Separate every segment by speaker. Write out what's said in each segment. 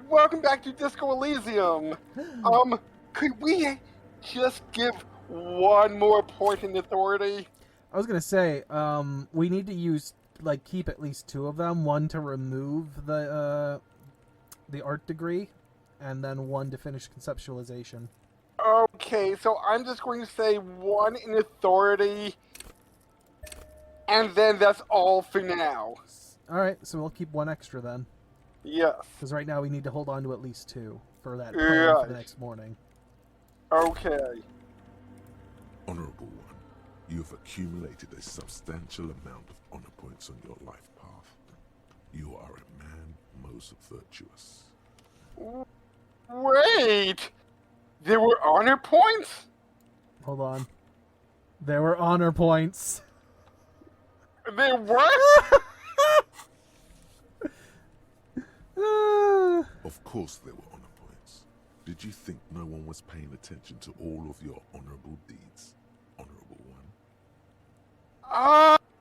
Speaker 1: welcome back to Disco Elysium. Could we just give one more point in authority?
Speaker 2: I was gonna say, we need to use keep at least two of them. One to remove the art degree, and then one to finish conceptualization.
Speaker 1: Okay, so I'm just going to say one in authority, and then that's all for now.
Speaker 2: All right, so we'll keep one extra then,
Speaker 1: Yes.
Speaker 2: because right now we need to hold on to at least two for that plan
Speaker 1: Right.
Speaker 2: for the next morning.
Speaker 1: Okay.
Speaker 3: Honorable One, you have accumulated a substantial amount of honor points on your life path. You are a man most virtuous.
Speaker 1: Wait! There were honor points?
Speaker 2: Hold on. There were honor points.
Speaker 1: There were?
Speaker 3: Of course there were honor points. Did you think no one was paying attention to all of your honorable deeds, Honorable One?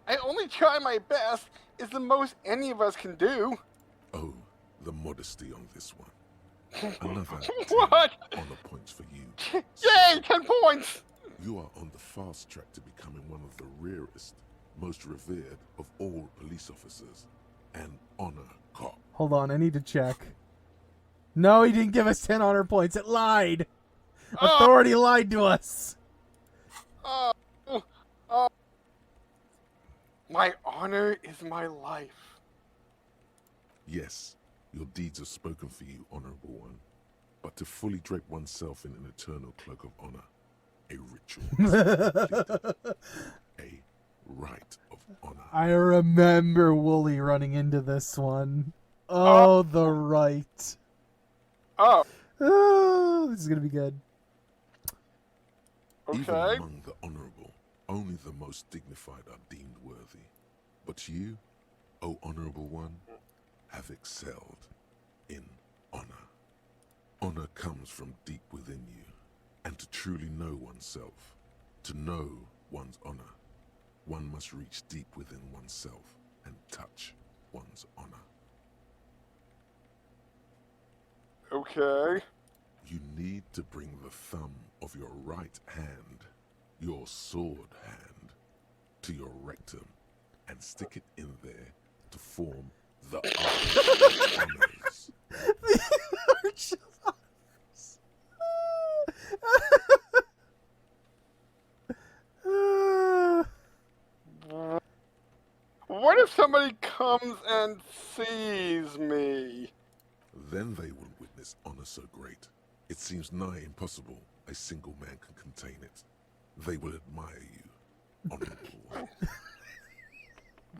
Speaker 1: I only try my best. It's the most any of us can do.
Speaker 3: Oh, the modesty on this one. Another 10
Speaker 1: What?
Speaker 3: honor points for you.
Speaker 1: Yay, 10 points!
Speaker 3: You are on the fast track to becoming one of the rarest, most revered of all police officers, an honor cop.
Speaker 2: Hold on, I need to check. No, he didn't give us 10 honor points. It lied. Authority lied to us.
Speaker 1: My honor is my life.
Speaker 3: Yes, your deeds have spoken for you, Honorable One. But to fully drape oneself in an eternal cloak of honor, a ritual must be completed. A rite of honor.
Speaker 2: I remember Wooly running into this one. Oh, the right.
Speaker 1: Oh,
Speaker 2: This is going to be good.
Speaker 3: Even
Speaker 1: okay.
Speaker 3: among the honorable, only the most dignified are deemed worthy. But you, O Honorable One, have excelled in honor. Honor comes from deep within you, and to truly know oneself, to know one's honor, one must reach deep within oneself and touch one's honor.
Speaker 1: Okay.
Speaker 3: You need to bring the thumb of your right hand, your sword hand, to your rectum and stick it in there to form the Arch of Honors.
Speaker 2: The Arch of Honors.
Speaker 1: What if somebody comes and sees me?
Speaker 3: Then they will witness honor so great, it seems nigh impossible a single man can contain it. They will admire you, Honorable One.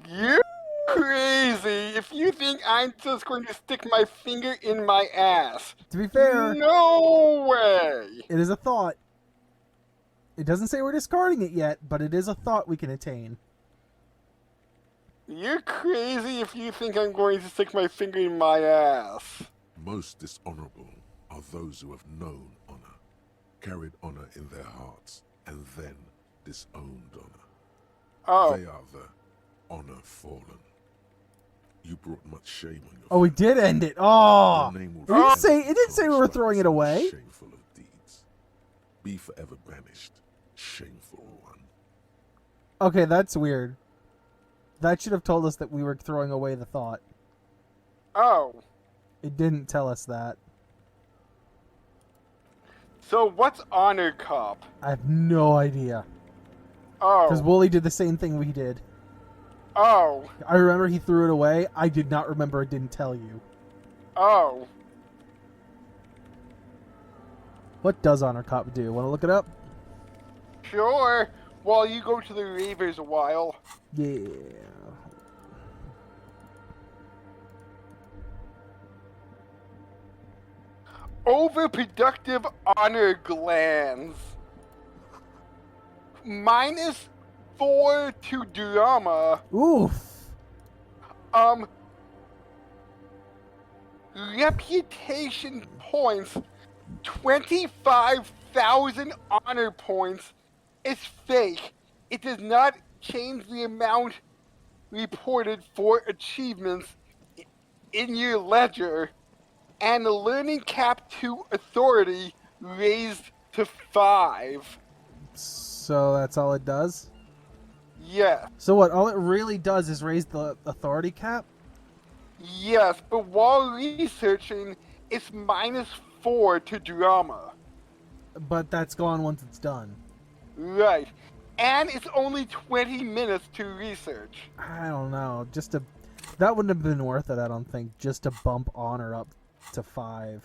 Speaker 1: You're crazy if you think I'm just going to stick my finger in my ass.
Speaker 2: To be fair,
Speaker 1: No way!
Speaker 2: it is a thought. It doesn't say we're discarding it yet, but it is a thought we can attain.
Speaker 1: You're crazy if you think I'm going to stick my finger in my ass.
Speaker 3: Most dishonorable are those who have known honor, carried honor in their hearts, and then disowned honor.
Speaker 1: Oh,
Speaker 3: They are the honor fallen. You brought much shame on your
Speaker 2: Oh, we
Speaker 3: family.
Speaker 2: did end it. Oh,
Speaker 3: Your name will
Speaker 2: it didn't
Speaker 3: forever
Speaker 2: say. It didn't say we were
Speaker 3: transcribed
Speaker 2: throwing it
Speaker 3: as
Speaker 2: away.
Speaker 3: Shameful of deeds. Be forever banished, shameful one.
Speaker 2: Okay, that's weird. That should have told us that we were throwing away the thought.
Speaker 1: oh.
Speaker 2: It didn't tell us that.
Speaker 1: So what's honor cop?
Speaker 2: I have no idea. Because
Speaker 1: Oh,
Speaker 2: Wooly did the same thing we did.
Speaker 1: oh,
Speaker 2: I remember he threw it away. I did not remember it didn't tell you.
Speaker 1: oh.
Speaker 2: What does Honor Cop do? Want to look it up?
Speaker 1: Sure. While you go to the Ravers a while.
Speaker 2: Yeah.
Speaker 1: Overproductive honor glands. -4 to drama.
Speaker 2: Oof.
Speaker 1: Reputation points. 25,000 honor points is fake. It does not change the amount reported for achievements in your ledger. and the learning cap to authority raised to 5.
Speaker 2: So that's all it does?
Speaker 1: Yes.
Speaker 2: So what, all it really does is raise the authority cap?
Speaker 1: Yes, but while researching, it's -4 to drama.
Speaker 2: But that's gone once it's done.
Speaker 1: Right. And it's only 20 minutes to research.
Speaker 2: I don't know. That wouldn't have been worth it, I don't think, just to bump honor up to 5.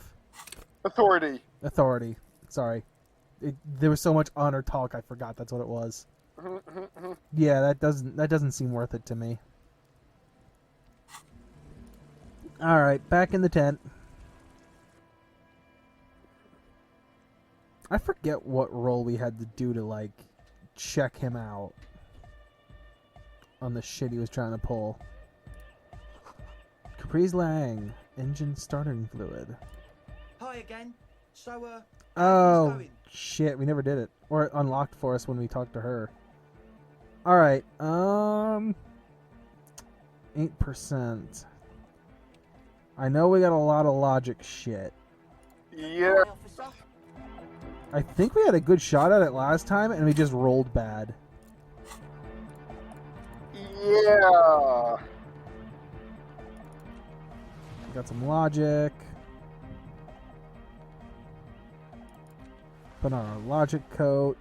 Speaker 1: Authority.
Speaker 2: Authority. Sorry. There was so much honor talk, I forgot that's what it was. Yeah, that doesn't seem worth it to me. Alright, back in the tent. I forget what role we had to do to, like, check him out on the shit he was trying to pull. Caprice Lang, engine starting fluid.
Speaker 4: Hi again. So,
Speaker 2: Oh,
Speaker 4: going?
Speaker 2: shit, we never did it. Or it unlocked for us when we talked to her. Alright, 8%. I know we got a lot of logic shit.
Speaker 1: Yeah.
Speaker 4: Hi, officer.
Speaker 2: I think we had a good shot at it last time, and we just rolled bad.
Speaker 1: Yeah.
Speaker 2: Got some logic. Put on our logic coat.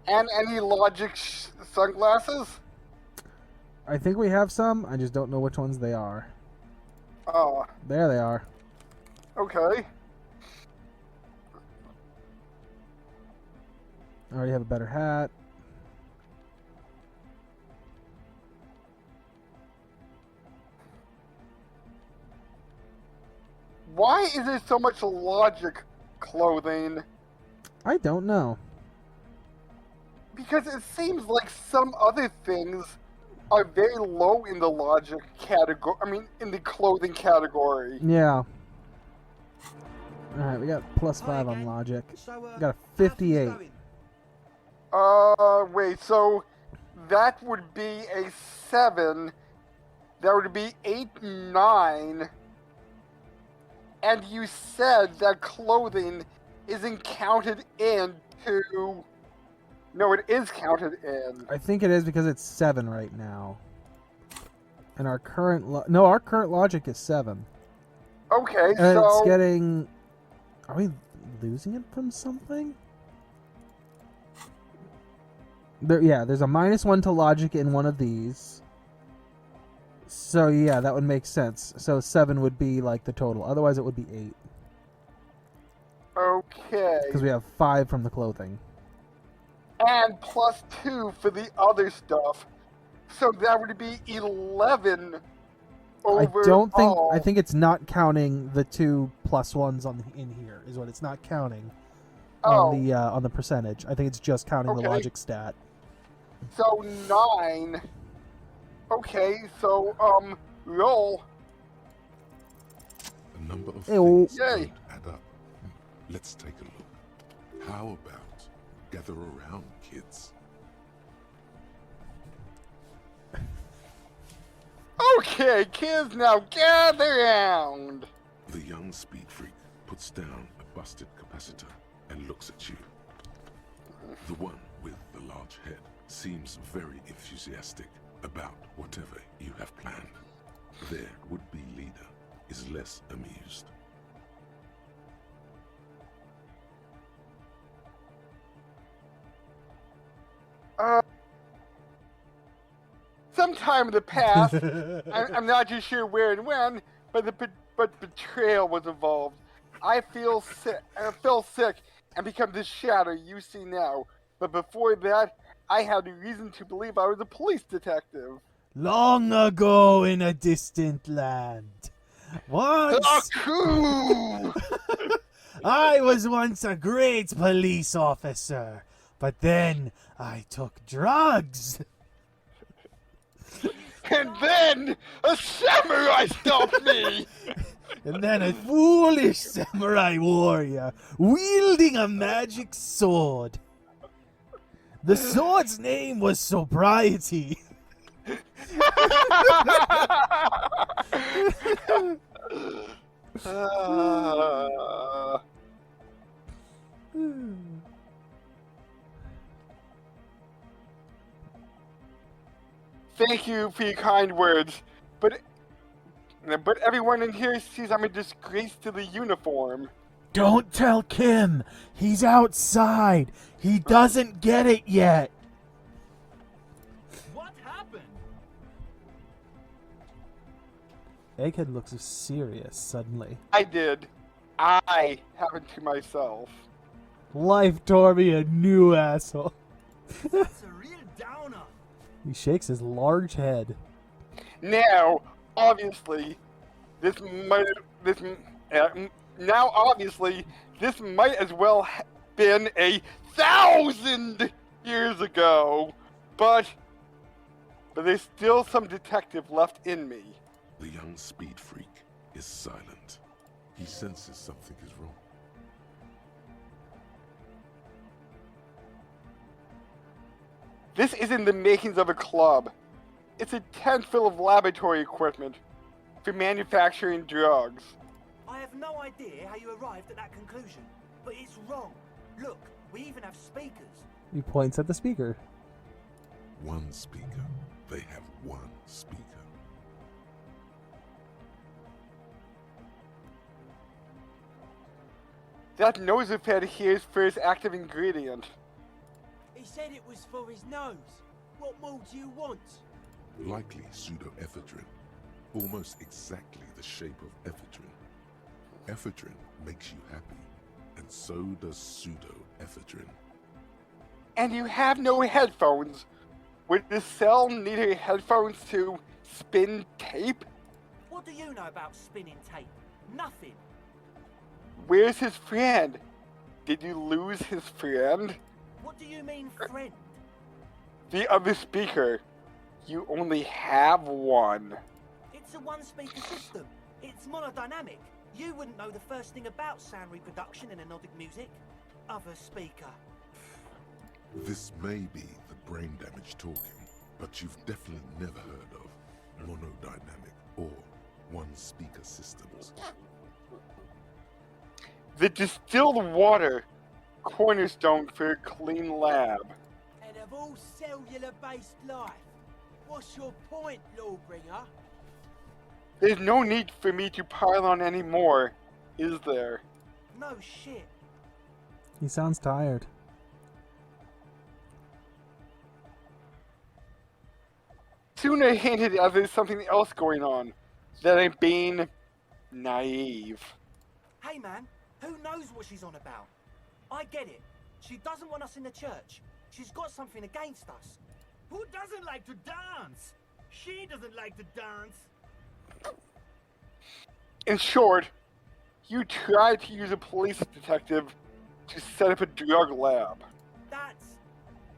Speaker 1: And any logic sunglasses?
Speaker 2: I think we have some. I just don't know which ones they are.
Speaker 1: Oh,
Speaker 2: There they are.
Speaker 1: okay.
Speaker 2: I already have a better hat.
Speaker 1: Why is there so much logic clothing?
Speaker 2: I don't know.
Speaker 1: Because it seems like some other things are very low in the logic category. I mean, in the clothing category.
Speaker 2: Yeah. Alright, we got +5
Speaker 4: Hi
Speaker 2: on
Speaker 4: again.
Speaker 2: logic.
Speaker 4: So,
Speaker 2: We got a
Speaker 4: how things
Speaker 2: 58.
Speaker 4: going?
Speaker 1: Wait, so that would be a 7. That would be 8, 9. And you said that clothing isn't counted into. No, it is counted in.
Speaker 2: I think it is because it's 7 right now. And our current our current logic is 7.
Speaker 1: Okay,
Speaker 2: And
Speaker 1: so.
Speaker 2: it's getting... Are we losing it from something? There's a -1 to logic in one of these. So yeah, that would make sense. So 7 would be like the total. Otherwise it would be 8.
Speaker 1: Okay.
Speaker 2: Because we have 5 from the clothing.
Speaker 1: And +2 for the other stuff. So that would be 11 overall.
Speaker 2: I think it's not counting the 2 +1s in here, is what it's not counting on the percentage. I think it's just counting the
Speaker 1: Okay.
Speaker 2: logic stat.
Speaker 1: So 9. Okay, so roll.
Speaker 3: A number of
Speaker 2: Ew.
Speaker 3: things
Speaker 1: Yay.
Speaker 3: don't add up. Let's take a look. How about gather around, kids?
Speaker 1: Okay, kids, now gather round.
Speaker 3: The young speed freak puts down a busted capacitor and looks at you. The one with the large head seems very enthusiastic about whatever you have planned. Their would-be leader is less amused.
Speaker 1: Sometime in the past, I'm not too sure where and when, but betrayal was involved. I feel sick. I fell sick and become the shadow you see now. But before that, I had a reason to believe I was a police detective.
Speaker 2: Long ago in a distant land. Once
Speaker 1: Cool!
Speaker 2: I was once a great police officer, but then I took drugs.
Speaker 1: And then a samurai stopped me.
Speaker 2: And then a foolish samurai warrior wielding a magic sword. The sword's name was Sobriety.
Speaker 1: Uh, Thank you for your kind words, but everyone in here sees I'm a disgrace to the uniform.
Speaker 2: Don't tell Kim. He's outside. He doesn't get it yet.
Speaker 4: What happened?
Speaker 2: Egghead looks serious suddenly.
Speaker 1: I did. I happened to myself.
Speaker 2: Life tore me a new asshole.
Speaker 4: That's a real downer.
Speaker 2: He shakes his large head.
Speaker 1: Now, obviously, this might as well have been 1,000 years ago, but there's still some detective left in me.
Speaker 3: The young speed freak is silent. He senses something is wrong.
Speaker 1: This isn't the makings of a club. It's a tent full of laboratory equipment for manufacturing drugs.
Speaker 4: I have no idea how you arrived at that conclusion, but it's wrong. Look, we even have speakers.
Speaker 2: He points at the speaker.
Speaker 3: One speaker. They have one speaker.
Speaker 1: That nosepad here is for his active ingredient.
Speaker 5: He said it was for his nose. What more do you want?
Speaker 3: Likely pseudoephedrine. Almost exactly the shape of ephedrine. Ephedrine makes you happy, and so does pseudoephedrine.
Speaker 1: And you have no headphones. Would the cell need her headphones to spin tape?
Speaker 4: What do you know about spinning tape? Nothing.
Speaker 1: Where's his friend? Did you lose his friend?
Speaker 4: What do you mean, friend?
Speaker 1: The other speaker. You only have one.
Speaker 4: It's a one-speaker system. It's monodynamic. You wouldn't know the first thing about sound reproduction in anodic music. Other speaker.
Speaker 3: This may be the brain damage talking, but you've definitely never heard of monodynamic or one-speaker systems.
Speaker 1: The distilled water. Cornerstone for a clean lab.
Speaker 5: And of all cellular-based life, what's your point, Lawbringer?
Speaker 1: There's no need for me to pile on anymore, is there?
Speaker 4: No shit.
Speaker 2: He sounds tired.
Speaker 1: Sooner hinted as there's something else going on. That I'm being naive.
Speaker 4: Hey man, who knows what she's on about? I get it. She doesn't want us in the church. She's got something against us.
Speaker 6: Who doesn't like to dance? She doesn't like to dance.
Speaker 1: In short, you tried to use a police detective to set up a drug lab.
Speaker 4: That's...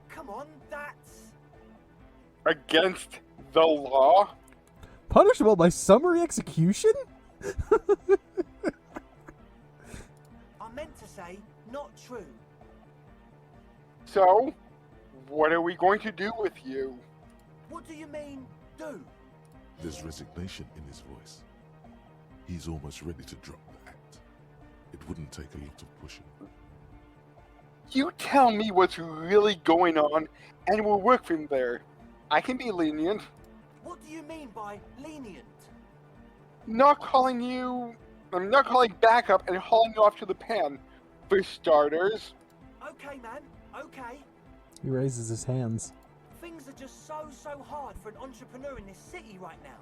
Speaker 4: Come on, that's...
Speaker 1: Against the law?
Speaker 2: Punishable by summary execution?
Speaker 4: I meant to say, not true.
Speaker 1: So, what are we going to do with you?
Speaker 4: What do you mean, do?
Speaker 3: There's resignation in his voice. He's almost ready to drop the act. It wouldn't take a lot of pushing.
Speaker 1: You tell me what's really going on, and we'll work from there. I can be lenient.
Speaker 4: What do you mean by lenient?
Speaker 1: I'm not calling backup and hauling you off to the pen, for starters.
Speaker 4: Okay, man, okay.
Speaker 2: He raises his hands.
Speaker 4: Things are just so hard for an entrepreneur in this city right now.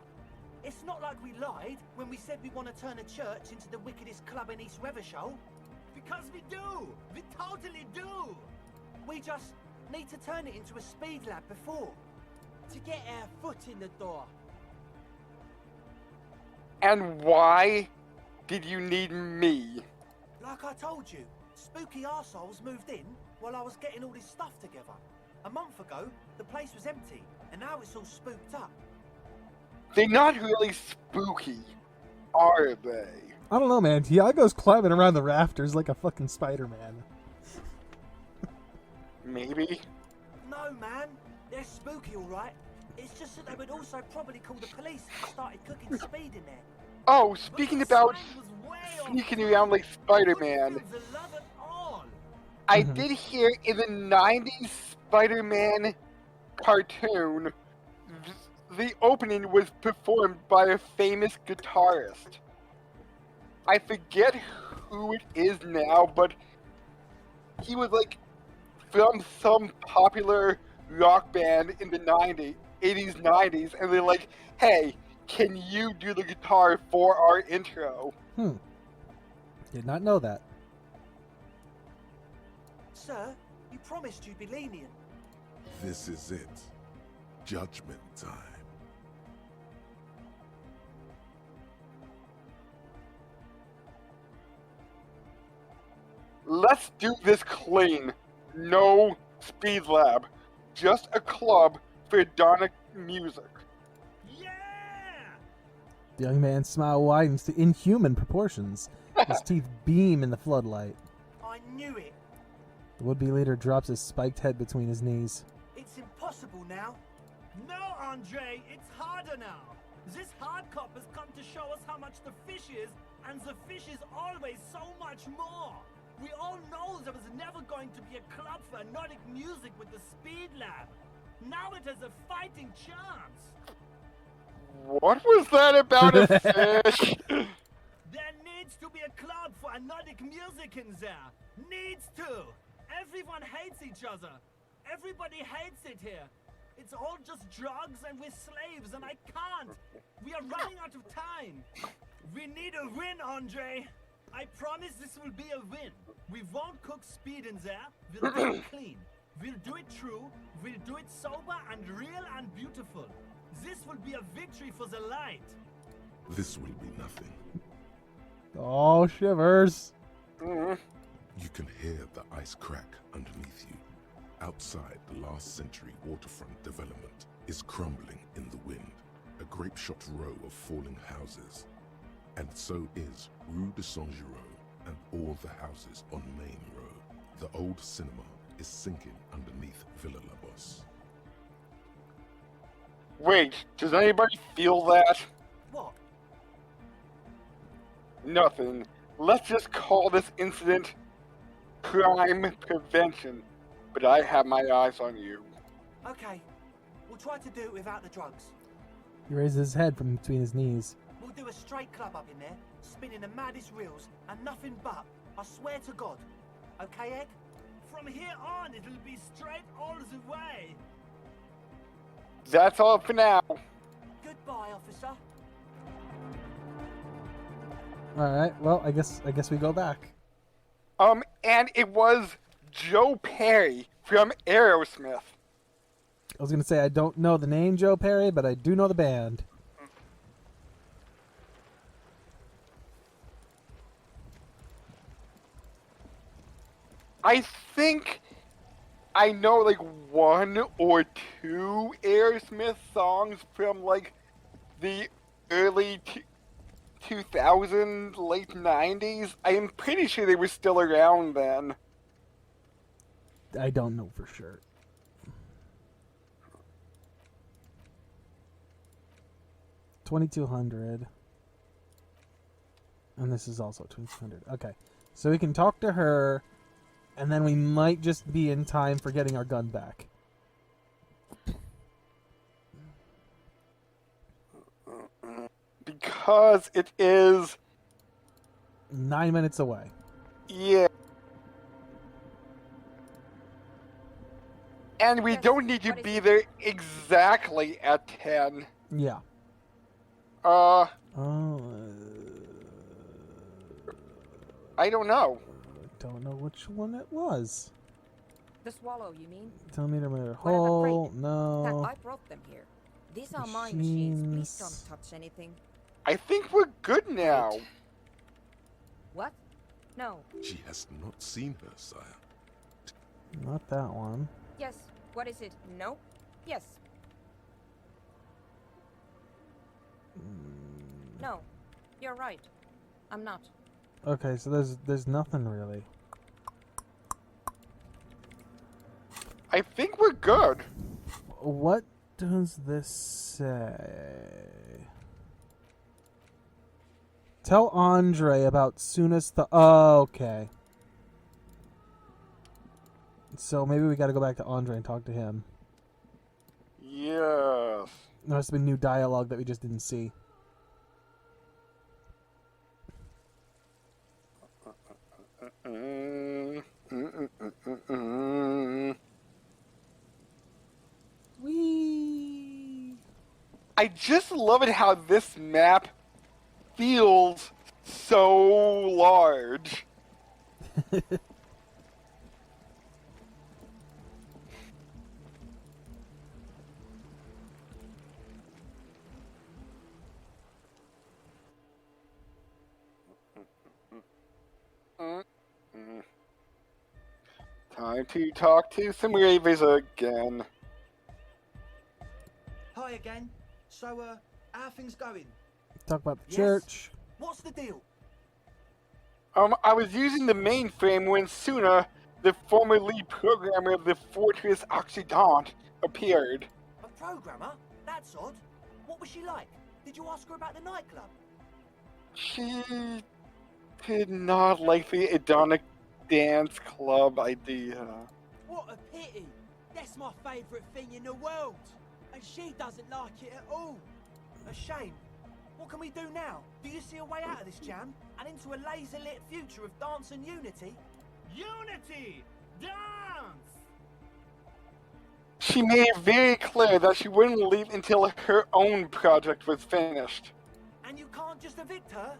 Speaker 4: It's not like we lied when we said we want to turn a church into the wickedest club in East Revershoal.
Speaker 6: Because we do. We totally do.
Speaker 4: We just need to turn it into a speed lab before.
Speaker 5: To get our foot in the door.
Speaker 1: And why did you need me?
Speaker 4: Like I told you, spooky arseholes moved in while I was getting all this stuff together. A month ago, the place was empty, and now it's all spooked up.
Speaker 1: They're not really spooky, are they?
Speaker 2: I don't know, man. Tiago's climbing around the rafters like a fucking Spider-Man.
Speaker 1: Maybe.
Speaker 4: No, man. They're spooky, all right. It's just that they would also probably call the police if you started cooking speed in there.
Speaker 1: Oh,
Speaker 6: But
Speaker 1: speaking
Speaker 6: the
Speaker 1: about
Speaker 6: sign was way off
Speaker 1: sneaking
Speaker 6: too.
Speaker 1: around like
Speaker 6: Couldn't
Speaker 1: Spider-Man,
Speaker 6: feel the love at all.
Speaker 1: I
Speaker 2: Mhm.
Speaker 1: did hear in the 90s Spider-Man cartoon, the opening was performed by a famous guitarist. I forget who it is now, but he was like from some popular rock band in the 90s, 80s, 90s, and they're like, hey, can you do the guitar for our intro?
Speaker 2: Did not know that.
Speaker 4: Sir, you promised you'd be lenient.
Speaker 3: This is it. Judgment time.
Speaker 1: Let's do this clean. No speed lab. Just a club for Donic music.
Speaker 6: Yeah!
Speaker 2: The young man's smile widens to inhuman proportions. His teeth beam in the floodlight.
Speaker 4: I knew it.
Speaker 2: The would-be leader drops his spiked head between his knees.
Speaker 4: It's impossible now.
Speaker 6: No, Andre, it's harder now. This hardcop has come to show us how much the fish is, and the fish is always so much more. We all know there was never going to be a club for Nordic music with the Speed Lab. Now it has a fighting chance.
Speaker 1: What was that about a fish?
Speaker 6: There needs to be a club for Nordic music in there. Needs to. Everyone hates each other. Everybody hates it here. It's all just drugs and we're slaves and I can't. We are running out of time. We need a win, Andre. I promise this will be a win. We won't cook speed in there. We'll do it clean. We'll do it true. We'll do it sober and real and beautiful. This will be a victory for the light.
Speaker 3: This will be nothing.
Speaker 2: Oh, shivers.
Speaker 1: Mhm.
Speaker 3: You can hear the ice crack underneath you. Outside, the last century waterfront development is crumbling in the wind. A grape-shot row of falling houses. And so is Rue de Saint-Giraud and all the houses on Main Row. The old cinema is sinking underneath Villa La Bosse.
Speaker 1: Wait, does anybody feel that?
Speaker 4: What?
Speaker 1: Nothing. Let's just call this incident crime prevention. But I have my eyes on you.
Speaker 4: Okay. We'll try to do it without the drugs.
Speaker 2: He raises his head from between his knees.
Speaker 4: We'll do a straight club up in there, spinning the maddest reels, and nothing but. I swear to God. Okay, Egg?
Speaker 6: From here on, it'll be straight all the way.
Speaker 1: That's all for now.
Speaker 4: Goodbye, officer.
Speaker 2: All right. Well, I guess we go back.
Speaker 1: And it was Joe Perry from Aerosmith.
Speaker 2: I was gonna say I don't know the name Joe Perry, but I do know the band.
Speaker 1: I think I know like one or two Aerosmith songs from like the early 2000s, late 90s. I am pretty sure they were still around then.
Speaker 2: I don't know for sure. $2,200. And this is also $2,200. Okay. So we can talk to her, and then we might just be in time for getting our gun back.
Speaker 1: Because it is,
Speaker 2: 9 minutes away.
Speaker 1: yeah. And we
Speaker 7: Yes,
Speaker 1: don't need to
Speaker 7: what is
Speaker 1: be
Speaker 7: it?
Speaker 1: there exactly at 10.
Speaker 2: Yeah.
Speaker 1: Uh,
Speaker 2: Oh,
Speaker 1: I don't know.
Speaker 2: don't know which one it was.
Speaker 7: The swallow, you mean?
Speaker 2: Tell me to move
Speaker 7: Well, I'm
Speaker 2: hole.
Speaker 7: afraid
Speaker 2: No.
Speaker 7: that I brought them here. These are my machines. Please
Speaker 2: Machines.
Speaker 7: don't touch anything.
Speaker 1: I think we're good now.
Speaker 7: What? No.
Speaker 3: She has not seen her, sire.
Speaker 2: Not that one.
Speaker 7: Yes. What is it? No? Yes. No. You're right. I'm not.
Speaker 2: Okay, so there's nothing really.
Speaker 1: I think we're good.
Speaker 2: What does this say? Tell Andre about Suna's Oh, okay. So maybe we gotta go back to Andre and talk to him.
Speaker 1: Yes.
Speaker 2: There must have been new dialogue that we just didn't see. Whee!
Speaker 1: I just love it how this map feels so large. Time to talk to some Ravers again.
Speaker 4: Hi again. So, how are things going?
Speaker 2: Talk about the
Speaker 4: Yes?
Speaker 2: church.
Speaker 4: What's the deal?
Speaker 1: I was using the mainframe when Suna, the former lead programmer of the Fortress Occident, appeared.
Speaker 4: A programmer? That's odd. What was she like? Did you ask her about the nightclub?
Speaker 1: She did not like the Edonic dance club idea.
Speaker 5: What a pity. That's my favourite thing in the world. And she doesn't like it at all.
Speaker 4: A shame. What can we do now? Do you see a way out of this jam and into a laser-lit future of dance and unity?
Speaker 6: Unity! Dance!
Speaker 1: She made it very clear that she wouldn't leave until her own project was finished.
Speaker 4: And you can't just evict her?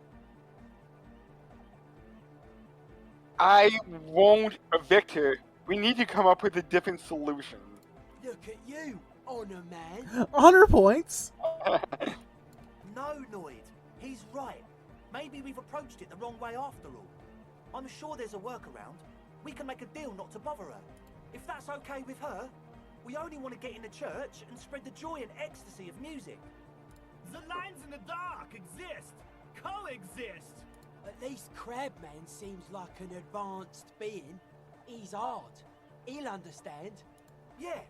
Speaker 1: I won't evict her. We need to come up with a different solution.
Speaker 5: Look at you, Honor Man.
Speaker 2: 100 points.
Speaker 4: No, Noid. He's right. Maybe we've approached it the wrong way after all. I'm sure there's a workaround. We can make a deal not to bother her. If that's okay with her, we only want to get in the church and spread the joy and ecstasy of music.
Speaker 6: The lines in the dark exist. Coexist.
Speaker 5: At least Crabman seems like an advanced being. He's hard. He'll understand.
Speaker 4: Yeah,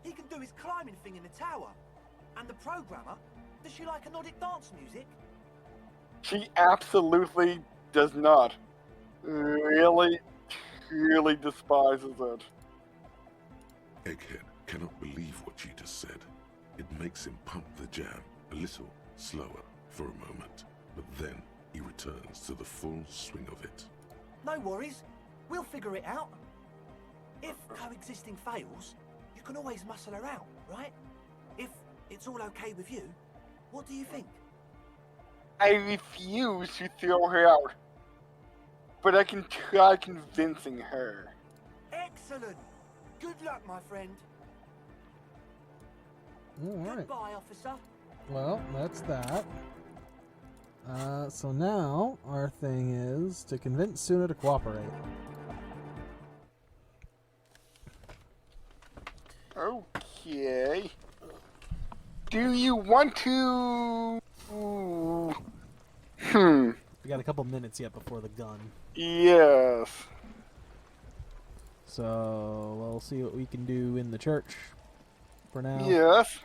Speaker 4: he can do his climbing thing in the tower. And the programmer, does she like Nordic dance music?
Speaker 1: She absolutely does not. Really despises it.
Speaker 3: Egghead cannot believe what you just said. It makes him pump the jam a little slower for a moment, but then he returns to the full swing of it.
Speaker 4: No worries. We'll figure it out. If coexisting fails, you can always muscle her out, right? If it's all okay with you, what do you think?
Speaker 1: I refuse to throw her out, but I can try convincing her.
Speaker 4: Excellent. Good luck, my friend.
Speaker 2: Alright.
Speaker 4: Goodbye, officer.
Speaker 2: Well, that's that. So now, our thing is to convince Suna to cooperate.
Speaker 1: Okay. Do you want to...
Speaker 2: We got a couple minutes yet before the gun.
Speaker 1: Yes.
Speaker 2: So, we'll see what we can do in the church for now.
Speaker 1: Yes.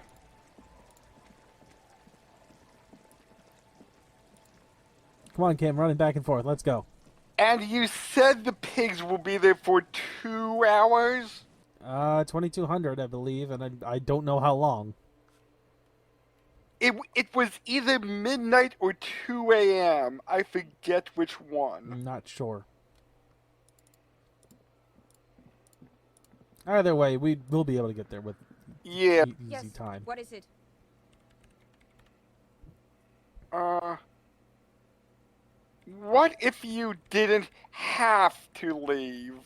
Speaker 2: Come on, Kim, running back and forth. Let's go.
Speaker 1: And you said the pigs will be there for 2 hours?
Speaker 2: 2200, I believe, and I don't know how long.
Speaker 1: It was either midnight or 2 a.m. I forget which one.
Speaker 2: I'm not sure. Either way, we'll be able to get there with
Speaker 1: Yeah.
Speaker 2: easy
Speaker 7: Yes.
Speaker 2: time.
Speaker 7: What is it?
Speaker 1: What if you didn't have to leave?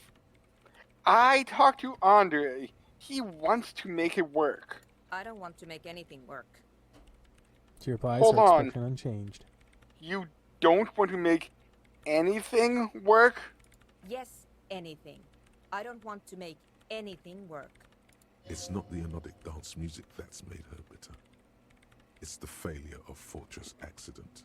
Speaker 1: I talked to Andre. He wants to make it work.
Speaker 7: I don't want to make anything work.
Speaker 2: She replies,
Speaker 1: Hold
Speaker 2: her
Speaker 1: on.
Speaker 2: expression unchanged.
Speaker 1: You don't want to make anything work?
Speaker 7: Yes, anything. I don't want to make anything work.
Speaker 3: It's not the anodic dance music that's made her bitter. It's the failure of Fortress Accident.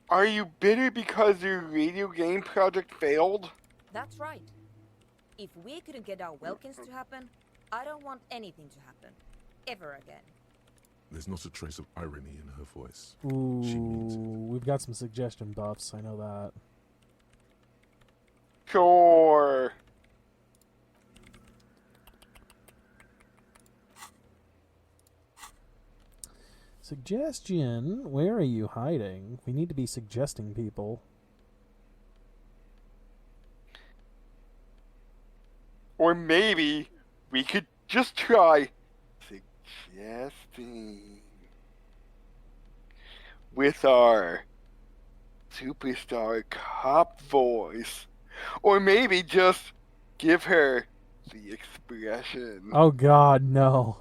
Speaker 1: Are you bitter because your radio game project failed?
Speaker 7: That's right. If we couldn't get our Welkins to happen, I don't want anything to happen. Ever again.
Speaker 3: There's not a trace of irony in her voice.
Speaker 2: Ooh,
Speaker 3: She means it.
Speaker 2: we've got some suggestion buffs. I know that.
Speaker 1: Sure.
Speaker 2: Suggestion? Where are you hiding? We need to be suggesting people.
Speaker 1: Or maybe we could just try suggesting with our superstar cop voice. Or maybe just give her the expression.
Speaker 2: Oh god, no.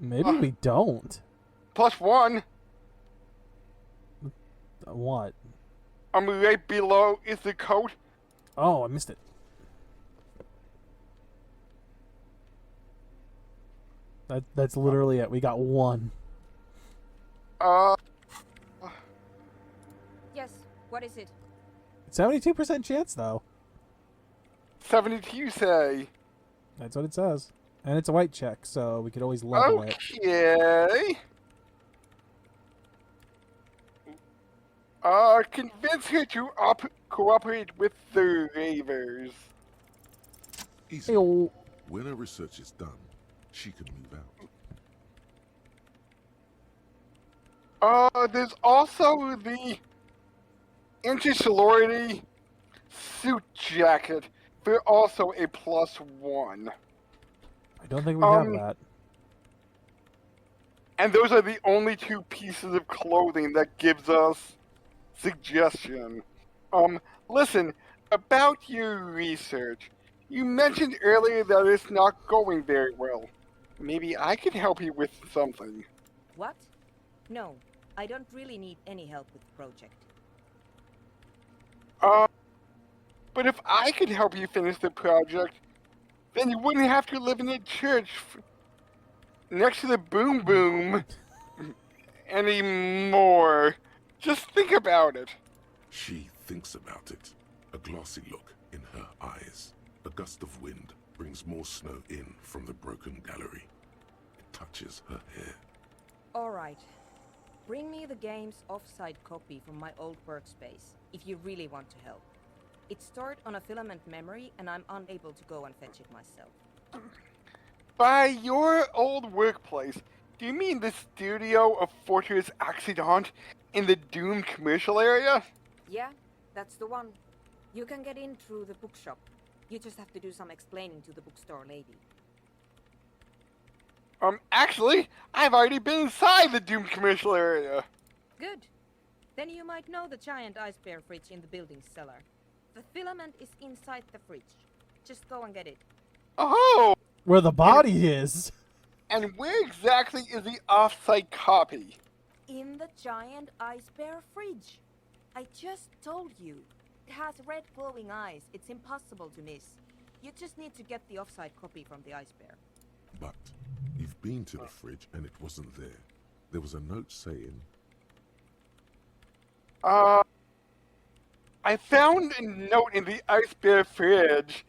Speaker 2: Maybe we don't.
Speaker 1: +1.
Speaker 2: What?
Speaker 1: Right below is the code.
Speaker 2: Oh, I missed it. That's literally it. We got one.
Speaker 7: Yes, what is it?
Speaker 2: 72% chance, though.
Speaker 1: 72 say.
Speaker 2: That's what it says. And it's a white check, so we could always level it.
Speaker 1: Okay. Convince her to cooperate with the Ravers.
Speaker 3: Easy.
Speaker 2: Hey-o.
Speaker 3: When her research is done, she can move out.
Speaker 1: There's also the intersorority suit jacket. They're also a +1.
Speaker 2: I don't think we have that.
Speaker 1: And those are the only two pieces of clothing that gives us suggestion. Listen, about your research, you mentioned earlier that it's not going very well. Maybe I can help you with something.
Speaker 7: What? No, I don't really need any help with the project.
Speaker 1: But if I could help you finish the project, then you wouldn't have to live in a church next to the Boom Boom anymore. Just think about it.
Speaker 3: She thinks about it. A glassy look in her eyes. A gust of wind brings more snow in from the broken gallery. It touches her hair.
Speaker 7: Alright. Bring me the game's offsite copy from my old workspace, if you really want to help. It's stored on a filament memory, and I'm unable to go and fetch it myself.
Speaker 1: By your old workplace, do you mean the studio of Fortress Accident in the Doom commercial area?
Speaker 7: Yeah, that's the one. You can get in through the bookshop. You just have to do some explaining to the bookstore lady.
Speaker 1: Actually, I've already been inside the Doom commercial area.
Speaker 7: Good. Then you might know the giant ice bear fridge in the building's cellar. The filament is inside the fridge. Just go and get it.
Speaker 1: Oh!
Speaker 2: Where the body is.
Speaker 1: And where exactly is the off-site copy?
Speaker 7: In the giant ice bear fridge. I just told you. It has red glowing eyes. It's impossible to miss. You just need to get the offsite copy from the ice bear.
Speaker 3: But you've been to the fridge and it wasn't there. There was a note saying,
Speaker 1: I found a note in the ice bear fridge.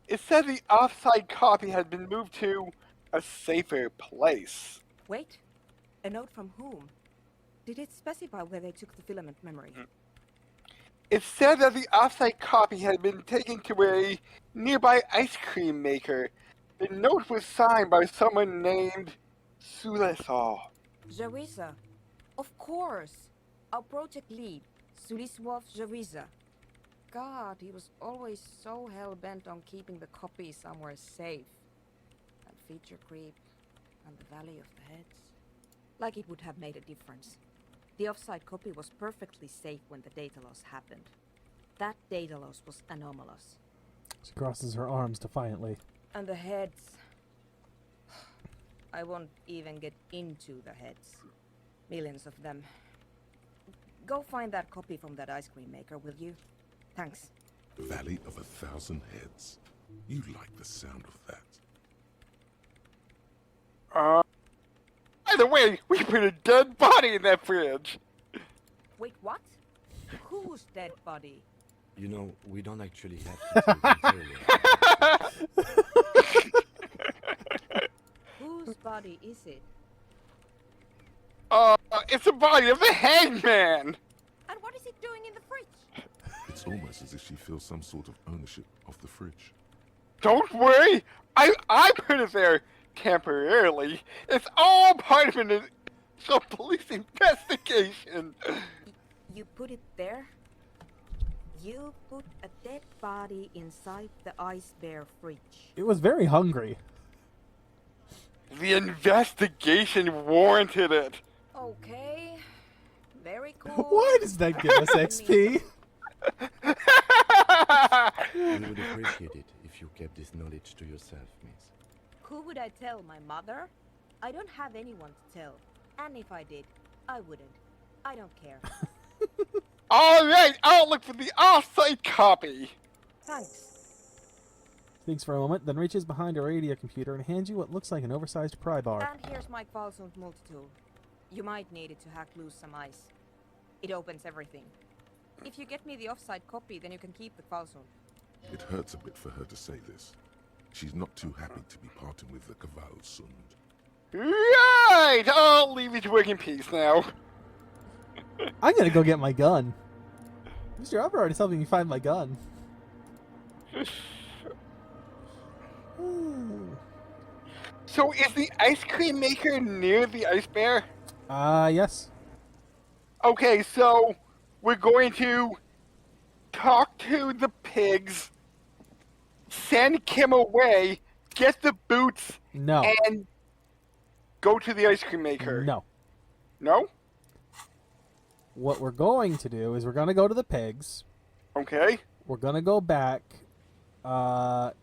Speaker 1: It said the off-site copy had been moved to a safer place.
Speaker 7: Wait. A note from whom? Did it specify where they took the filament memory?
Speaker 1: It said that the off-site copy had been taken to a nearby ice cream maker. The note was signed by someone named Sulesaw.
Speaker 7: Jawiza. Of course. Our project lead, Suliswov Jawiza. God, he was always so hell-bent on keeping the copy somewhere safe. That feature creep and the Valley of the Heads. Like it would have made a difference. The offsite copy was perfectly safe when the data loss happened. That data loss was anomalous.
Speaker 2: She crosses her arms defiantly.
Speaker 7: And the heads... I won't even get into the heads. Millions of them. Go find that copy from that ice cream maker, will you? Thanks.
Speaker 3: Valley of 1,000 Heads. You like the sound of that.
Speaker 1: By the way, we put a dead body in that fridge.
Speaker 7: Wait, what? Whose dead body?
Speaker 8: You know, we don't actually have to take entirely.
Speaker 7: Whose body is it?
Speaker 1: It's the body of the hangman!
Speaker 7: And what is it doing in the fridge?
Speaker 3: It's almost as if she feels some sort of ownership of the fridge.
Speaker 1: Don't worry! I put it there temporarily. It's all part of an police investigation.
Speaker 7: You put it there? You put a dead body inside the ice bear fridge.
Speaker 2: It was very hungry.
Speaker 1: The investigation warranted it.
Speaker 7: Okay. Very cool.
Speaker 2: Why does that give us XP?
Speaker 8: We would appreciate it if you kept this knowledge to yourself, miss.
Speaker 7: Who would I tell? My mother? I don't have anyone to tell. And if I did, I wouldn't. I don't care.
Speaker 1: Alright, I'll look for the off-site copy.
Speaker 7: Thanks.
Speaker 2: Thinks for a moment, then reaches behind a radio computer and hands you what looks like an oversized pry bar.
Speaker 7: And here's my Qualsund multi-tool. You might need it to hack loose some ice. It opens everything. If you get me the off-site copy, then you can keep the Qualsund.
Speaker 3: It hurts a bit for her to say this. She's not too happy to be parting with the Qualsund.
Speaker 1: Right! I'll leave you to work in peace now.
Speaker 2: I'm gonna go get my gun. Mr. Upper already helping me find my gun.
Speaker 1: So is the ice cream maker near the ice bear?
Speaker 2: Yes.
Speaker 1: Okay, so we're going to talk to the pigs, send Kim away, get the boots,
Speaker 2: No.
Speaker 1: and go to the ice cream maker.
Speaker 2: No.
Speaker 1: No?
Speaker 2: What we're going to do is we're gonna go to the pigs.
Speaker 1: Okay.
Speaker 2: We're gonna go back, and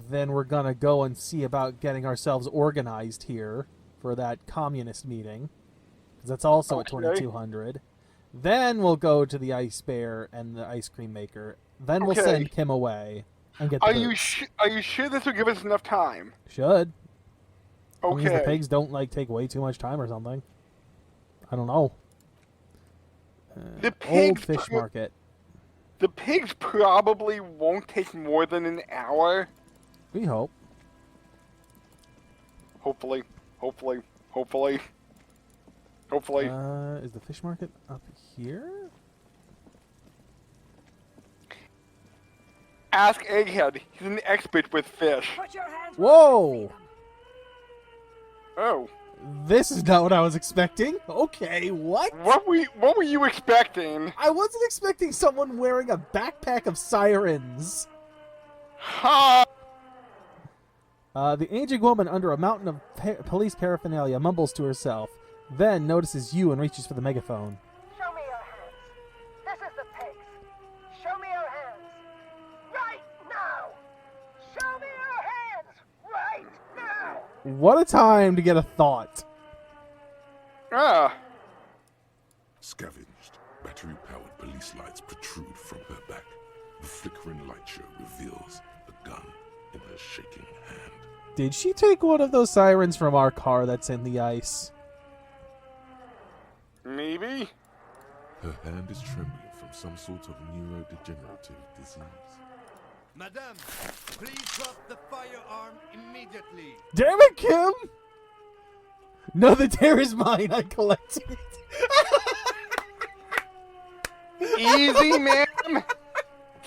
Speaker 2: then we're gonna go and see about getting ourselves organized here for that communist meeting, because that's also at
Speaker 1: Okay.
Speaker 2: 2200. Then we'll go to the ice bear and the ice cream maker. Then we'll
Speaker 1: Okay.
Speaker 2: send Kim away and get the
Speaker 1: Are
Speaker 2: boots.
Speaker 1: you sure this will give us enough time?
Speaker 2: Should. As long as the
Speaker 1: Okay.
Speaker 2: pigs don't take way too much time or something. I don't know.
Speaker 1: The
Speaker 2: Old
Speaker 1: pigs
Speaker 2: fish market.
Speaker 1: The pigs probably won't take more than an hour.
Speaker 2: We hope.
Speaker 1: Hopefully. Hopefully.
Speaker 2: Is the fish market up here?
Speaker 1: Ask Egghead. He's an expert with fish.
Speaker 5: Put your hands
Speaker 2: Whoa!
Speaker 1: Oh.
Speaker 2: This is not what I was expecting. Okay, what?
Speaker 1: What were you expecting?
Speaker 2: I wasn't expecting someone wearing a backpack of sirens.
Speaker 1: Ha!
Speaker 2: The aging woman under a mountain of police paraphernalia mumbles to herself, then notices you and reaches for the megaphone.
Speaker 9: Show me your hands. This is the pigs. Show me your hands. Right now. Show me your hands. Right now.
Speaker 2: What a time to get a thought.
Speaker 1: Ah.
Speaker 3: Scavenged, battery-powered police lights protrude from her back. The flickering light show reveals the gun in her shaking hand.
Speaker 2: Did she take one of those sirens from our car that's in the ice?
Speaker 1: Maybe?
Speaker 3: Her hand is trembling from some sort of neurodegenerative disease.
Speaker 10: Madame, please drop the firearm immediately.
Speaker 2: Damn it, Kim! No, the dare is mine. I collected it.
Speaker 1: Easy, ma'am.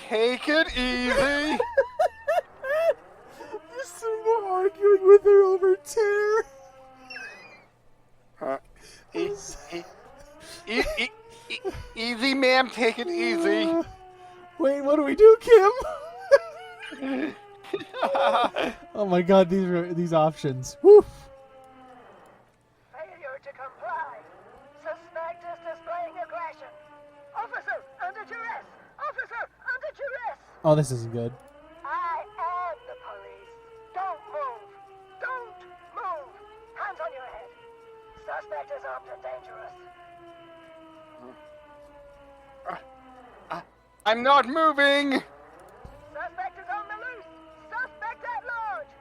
Speaker 1: Take it easy.
Speaker 2: You're sitting there arguing with her over tear.
Speaker 1: Easy, ma'am. Take it easy.
Speaker 2: Wait, what do we do, Kim? Oh my god, these options. Woof.
Speaker 9: Failure to comply. Suspect is displaying aggression. Officer, under duress. Officer, under duress.
Speaker 2: Oh, this isn't good.
Speaker 9: I am the police. Don't move. Don't move. Hands on your head. Suspect is armed and dangerous.
Speaker 1: I'm not moving.
Speaker 9: Suspect is on the loose. Suspect at large.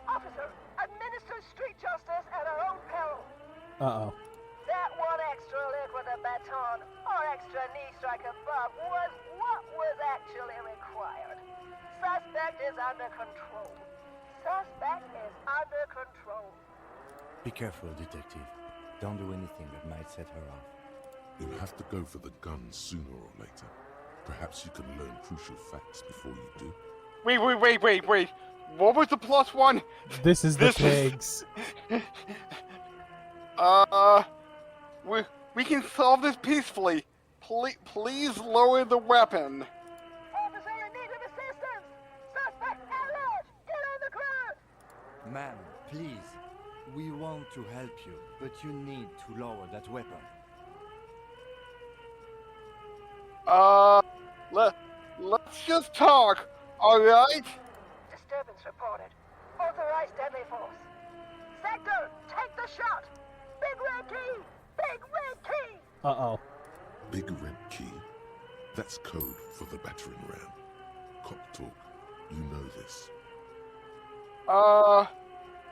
Speaker 9: Officer, administer street justice at our own peril.
Speaker 2: Uh-oh.
Speaker 9: That one extra liquid extra baton or extra knee strike above was what was actually required. Suspect is under control. Suspect is under control.
Speaker 8: Be careful, detective. Don't do anything that might set her off.
Speaker 3: You'll have to go for the gun sooner or later. Perhaps you can learn crucial facts before you do.
Speaker 1: Wait. What was the +1?
Speaker 2: This is the pigs.
Speaker 1: We can solve this peacefully. Please lower the weapon.
Speaker 9: Officer in need of assistance! Suspect at large! Get on the ground!
Speaker 8: Ma'am, please. We want to help you, but you need to lower that weapon.
Speaker 1: Let's just talk, alright?
Speaker 9: Disturbance reported. Authorized deadly force. Sector, take the shot! Big red key! Big red key!
Speaker 2: Uh-oh.
Speaker 3: Big red key. That's code for the battering ram. Cop talk. You know this.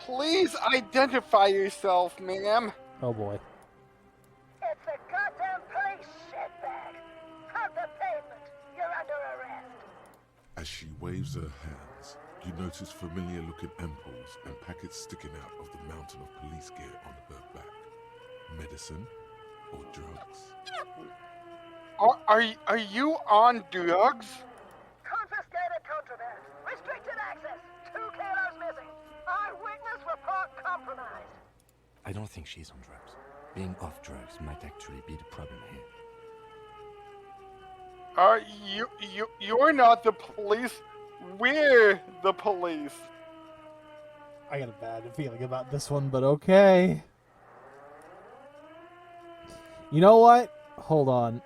Speaker 1: Please identify yourself, ma'am.
Speaker 2: Oh boy.
Speaker 9: It's a goddamn police shitbag! Hug the pavement! You're under arrest!
Speaker 3: As she waves her hands, you notice familiar-looking ampoules and packets sticking out of the mountain of police gear on her back. Medicine or drugs?
Speaker 1: Are you on drugs?
Speaker 9: Confiscated contraband! Restricted access! 2 kilos missing! Eyewitness report compromised!
Speaker 8: I don't think she's on drugs. Being off drugs might actually be the problem here.
Speaker 1: You're not the police. We're the police.
Speaker 2: I got a bad feeling about this one, but okay. You know what? Hold on.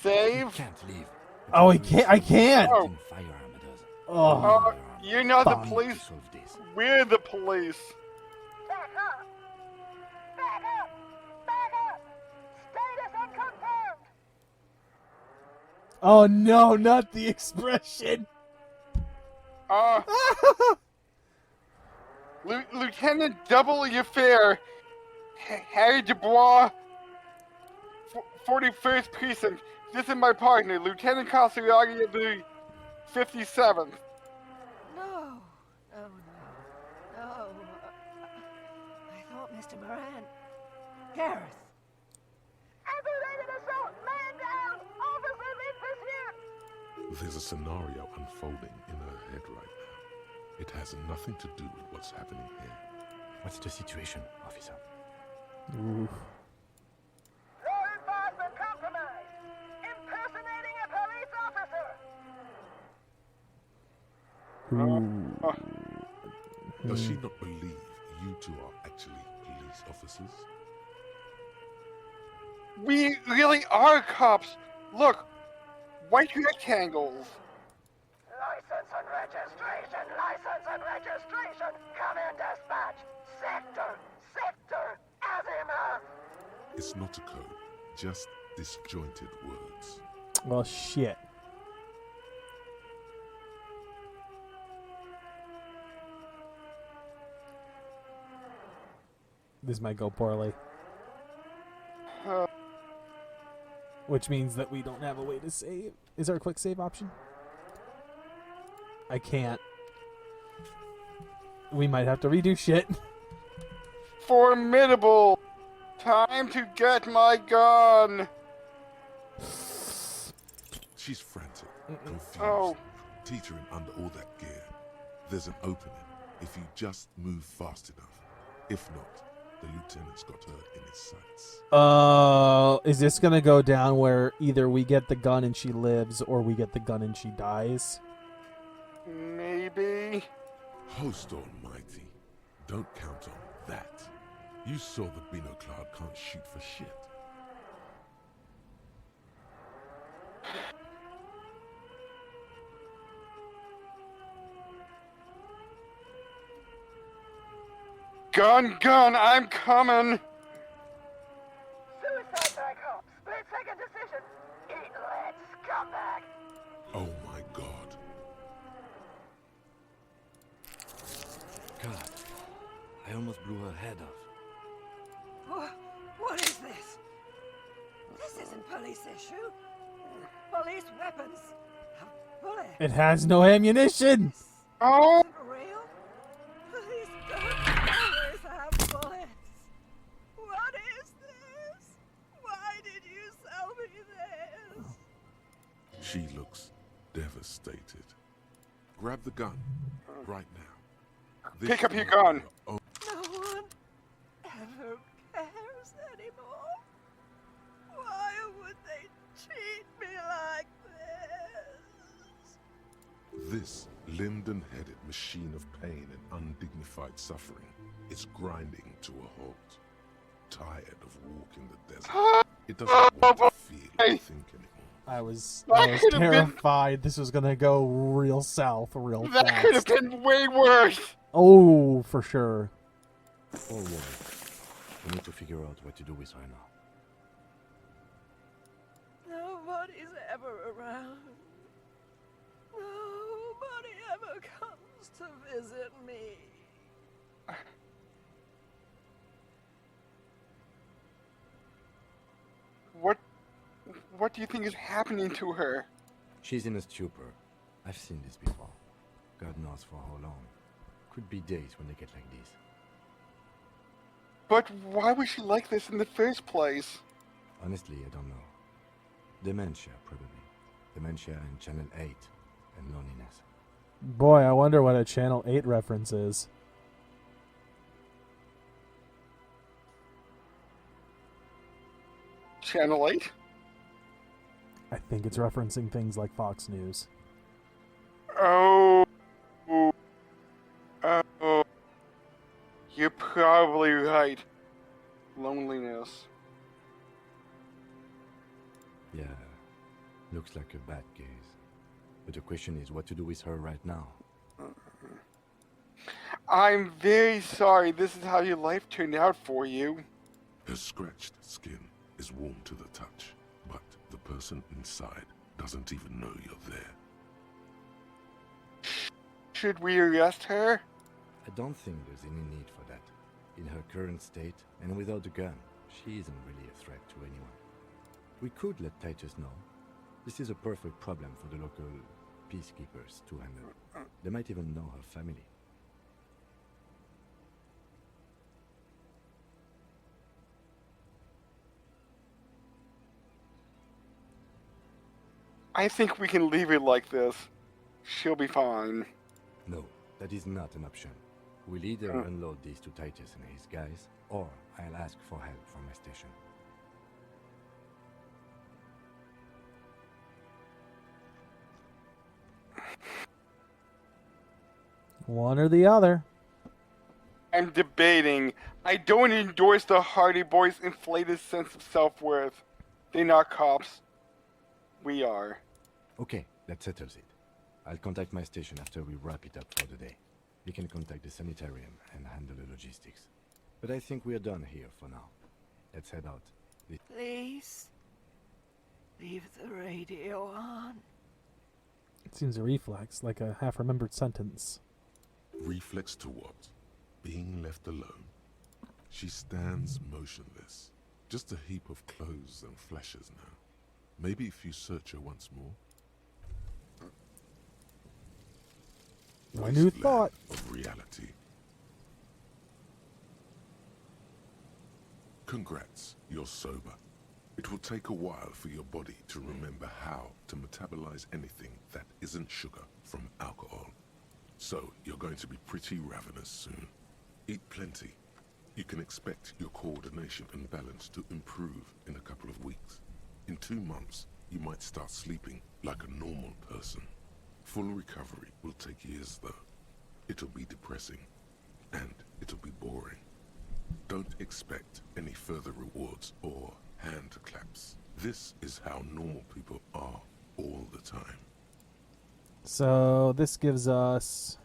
Speaker 1: Save?
Speaker 8: You can't leave.
Speaker 2: Oh, I can't!
Speaker 1: Oh.
Speaker 8: Firearm does.
Speaker 2: Oh.
Speaker 1: You're not the
Speaker 8: Bomb to
Speaker 1: police.
Speaker 8: solve this.
Speaker 1: We're the police.
Speaker 9: Back up! Back up! Back up! Status unconfirmed!
Speaker 2: Oh no, not the expression!
Speaker 1: Lieutenant Double Your Fare, Harry Dubois, 41st Precinct. This is my partner, Lieutenant Consigliere of the 57th.
Speaker 7: No. I thought Mr. Moran. Gareth.
Speaker 9: Aggravated assault! Man down! Officers in pursuit!
Speaker 3: There's a scenario unfolding in her head right now. It has nothing to do with what's happening here.
Speaker 8: What's the situation, officer?
Speaker 2: Ooh.
Speaker 9: Law enforcement compromised! Impersonating a police officer!
Speaker 3: Does she not believe you two are actually police officers?
Speaker 1: We really are cops. Look, white rectangles.
Speaker 9: License and registration! License and registration! Come in, dispatch! Sector! Azima!
Speaker 3: It's not a code, just disjointed words.
Speaker 2: Well, shit. This might go poorly. Which means that we don't have a way to save. Is there a quick save option? I can't. We might have to redo shit.
Speaker 1: Formidable. Time to get my gun.
Speaker 3: She's frantic, confused,
Speaker 1: Oh.
Speaker 3: teetering under all that gear. There's an opening if you just move fast enough. If not, the lieutenant's got her in his sights.
Speaker 2: Is this gonna go down where either we get the gun and she lives, or we get the gun and she dies?
Speaker 1: Maybe.
Speaker 3: Host almighty, don't count on that. You saw the Bino Cloud can't shoot for shit.
Speaker 1: Gun, I'm coming.
Speaker 9: Suicide by cop! Split-second decision! Eat lead, scumbag!
Speaker 3: Oh my god.
Speaker 8: God, I almost blew her head off.
Speaker 7: What is this? This isn't police issue. Police weapons have bullets.
Speaker 2: It has no ammunition!
Speaker 1: Oh,
Speaker 7: Isn't real? Police don't always have bullets. What is this? Why did you sell me this?
Speaker 3: She looks devastated. Grab the gun right now. This
Speaker 1: Pick up your
Speaker 3: will
Speaker 1: gun.
Speaker 3: be your own-
Speaker 7: No one ever cares anymore. Why would they treat me like this?
Speaker 3: This linden-headed machine of pain and undignified suffering is grinding to a halt. Tired of walking the desert, it doesn't want to feel or think anymore.
Speaker 2: I was
Speaker 1: That could have been-
Speaker 2: terrified this was gonna go real south real
Speaker 1: that
Speaker 2: fast.
Speaker 1: could have been way worse.
Speaker 2: Oh, for sure.
Speaker 8: Oh, woman. We need to figure out what to do with her now.
Speaker 7: Nobody's ever around. Nobody ever comes to visit me.
Speaker 1: What do you think is happening to her?
Speaker 8: She's in a stupor. I've seen this before. God knows for how long. Could be days when they get like this.
Speaker 1: But why was she like this in the first place?
Speaker 8: Honestly, I don't know. Dementia, probably. Dementia and Channel 8 and loneliness.
Speaker 2: Boy, I wonder what a Channel 8 reference is.
Speaker 1: Channel 8?
Speaker 2: I think it's referencing things like Fox News.
Speaker 1: Oh. You're probably right. Loneliness.
Speaker 8: Yeah, looks like a bad case. But the question is what to do with her right now.
Speaker 1: I'm very sorry this is how your life turned out for you.
Speaker 3: Her scratched skin is warm to the touch, but the person inside doesn't even know you're there.
Speaker 1: Should we arrest her?
Speaker 8: I don't think there's any need for that. In her current state, and without the gun, she isn't really a threat to anyone. We could let Titus know. This is a perfect problem for the local peacekeepers to handle. They might even know her family.
Speaker 1: I think we can leave it like this. She'll be fine.
Speaker 8: No, that is not an option. We'll either unload these to Titus and his guys, or I'll ask for help from my station.
Speaker 2: One or the other.
Speaker 1: I'm debating. I don't endorse the Hardy Boys' inflated sense of self-worth. They're not cops. We are.
Speaker 8: Okay, that settles it. I'll contact my station after we wrap it up for the day. We can contact the sanitarium and handle the logistics. But I think we're done here for now. Let's head out.
Speaker 7: Please, leave the radio on.
Speaker 2: It seems a reflex, like a half-remembered sentence.
Speaker 3: Reflex to what? Being left alone. She stands motionless, just a heap of clothes and fleshes now. Maybe if you search her once more.
Speaker 2: My new thought.
Speaker 3: Of reality. Congrats, you're sober. It will take a while for your body to remember how to metabolize anything that isn't sugar from alcohol. So you're going to be pretty ravenous soon. Eat plenty. You can expect your coordination and balance to improve in a couple of weeks. In 2 months, you might start sleeping like a normal person. Full recovery will take years though. It'll be depressing, and it'll be boring. Don't expect any further rewards or hand claps. This is how normal people are all the time.
Speaker 2: So this gives us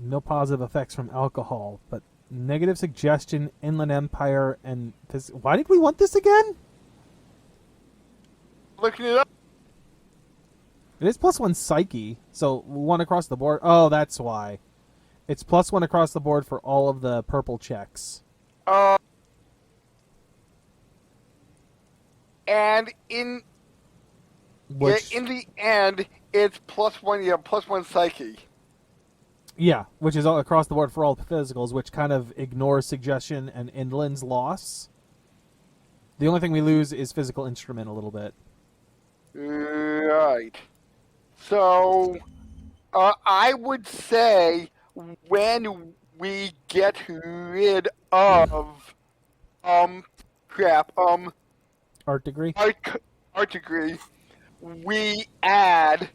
Speaker 2: no positive effects from alcohol, but negative suggestion, Inland Empire, and this. Why did we want this again?
Speaker 1: Looking it up.
Speaker 2: It is +1 psyche, so 1 across the board. Oh, that's why. It's +1 across the board for all of the purple checks.
Speaker 1: And in the end, it's +1. You have +1 psyche.
Speaker 2: Yeah, which is all across the board for all the physicals, which kind of ignores suggestion and Inland's loss. The only thing we lose is physical instrument a little bit.
Speaker 1: Right. So, I would say when we get rid of
Speaker 2: Art degree?
Speaker 1: art degree, we add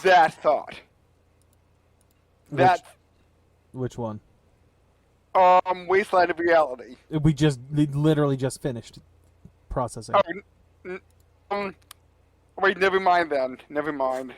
Speaker 1: that thought.
Speaker 2: Which one?
Speaker 1: Wasteland of Reality.
Speaker 2: We literally just finished processing.
Speaker 1: Wait, never mind then. Never mind.